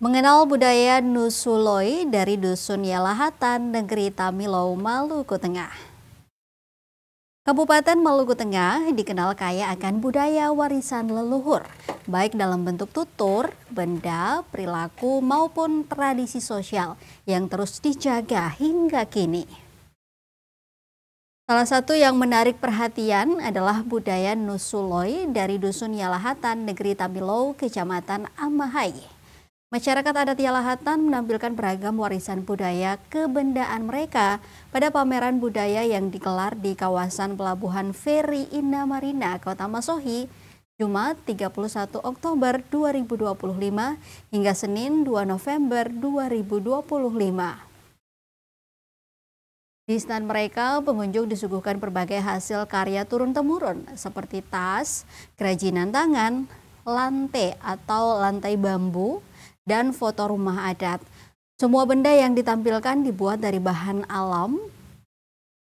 Mengenal budaya Nusuloi dari Dusun Yalahatan, Negeri Tamilow, Maluku Tengah. Kabupaten Maluku Tengah dikenal kaya akan budaya warisan leluhur, baik dalam bentuk tutur, benda, perilaku, maupun tradisi sosial yang terus dijaga hingga kini. Salah satu yang menarik perhatian adalah budaya Nusuloi dari Dusun Yalahatan, Negeri Tamilow, Kecamatan Amahai. Masyarakat adat Yalahatan menampilkan beragam warisan budaya kebendaan mereka pada pameran budaya yang digelar di kawasan Pelabuhan Feri Indah Marina, Kota Masohi, Jumat 31 Oktober 2025 hingga Senin 2 November 2025. Di stand mereka, pengunjung disuguhkan berbagai hasil karya turun-temurun seperti tas, kerajinan tangan, lantai atau lantai bambu, dan foto rumah adat. Semua benda yang ditampilkan dibuat dari bahan alam,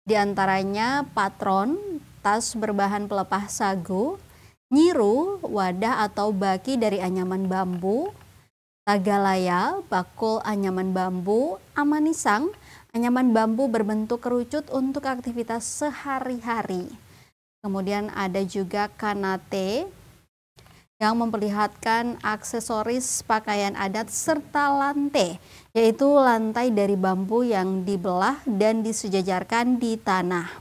diantaranya patron, tas berbahan pelepah sagu, nyiru, wadah atau baki dari anyaman bambu, tagalaya, bakul anyaman bambu, amanisang, anyaman bambu berbentuk kerucut untuk aktivitas sehari-hari. Kemudian ada juga kanate, yang memperlihatkan aksesoris pakaian adat serta lantai, yaitu lantai dari bambu yang dibelah dan disejajarkan di tanah.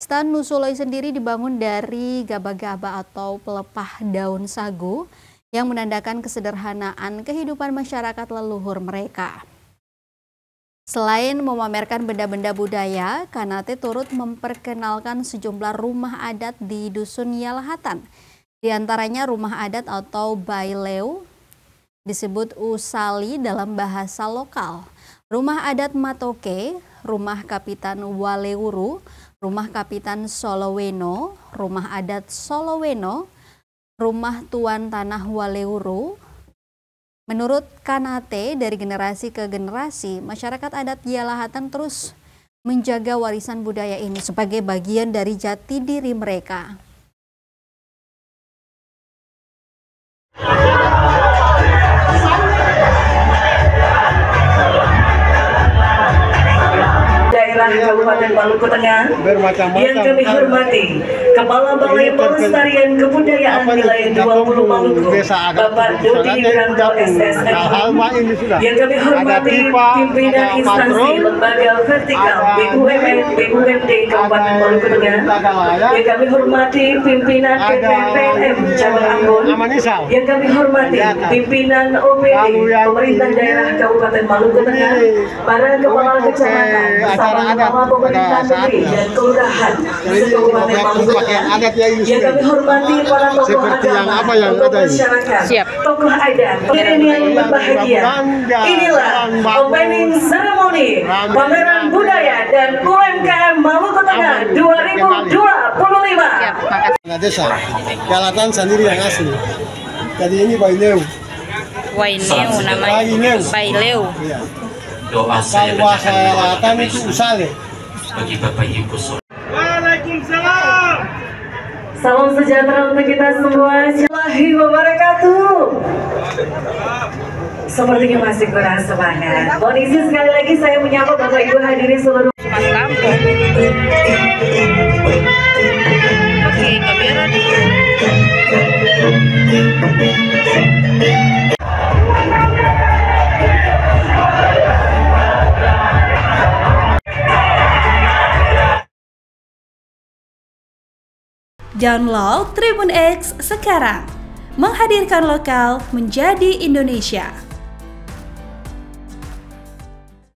Stand Nusuloi sendiri dibangun dari gaba-gaba atau pelepah daun sagu yang menandakan kesederhanaan kehidupan masyarakat leluhur mereka. Selain memamerkan benda-benda budaya, Kanate turut memperkenalkan sejumlah rumah adat di Dusun Yalahatan. Di antaranya rumah adat atau baileu, disebut usali dalam bahasa lokal, rumah adat matoke, rumah kapitan waleuru, rumah kapitan soloweno, rumah adat soloweno, rumah tuan tanah waleuru. Menurut Kanate, dari generasi ke generasi, masyarakat adat Yalahatan terus menjaga warisan budaya ini sebagai bagian dari jati diri mereka. Kabupaten Maluku Tengah yang kami hormati Kepala Balai Pelestarian Kebudayaan Wilayah 20 Maluku, Bapak Dodi Wiranto SSM, yang kami hormati pimpinan instansi lembaga vertikal BUMN, BUMD Kabupaten Maluku Tengah, yang kami hormati pimpinan PPPM Cabang Ambon, yang kami hormati pimpinan OPD Pemerintah Daerah Kabupaten Maluku Tengah, para kepala kecamatan, bersama pemerintah negeri dan kelurahan Kabupaten Maluku Tengah, yang kami hormati para tokoh agama, tokoh masyarakat, tokoh adat, hadirin yang berbahagia. Inilah opening ceremony pameran budaya dan UMKM Maluku Tengah 2025. Desa Yalahatan sendiri yang asli. Jadi ini baileu. Waineu namanya. Baileu. Iya. Kalau bahasa Yalahatan itu usale. Bagi Bapak Ibu. Waalaikumsalam. Salam sejahtera untuk kita semua. Assalamualaikum wabarakatuh. Sepertinya masih kurang semangat. Mohon izin sekali lagi saya menyapa Bapak Ibu hadirin seluruh. Oke, kamera di. Download Tribun X sekarang, menghadirkan lokal menjadi Indonesia.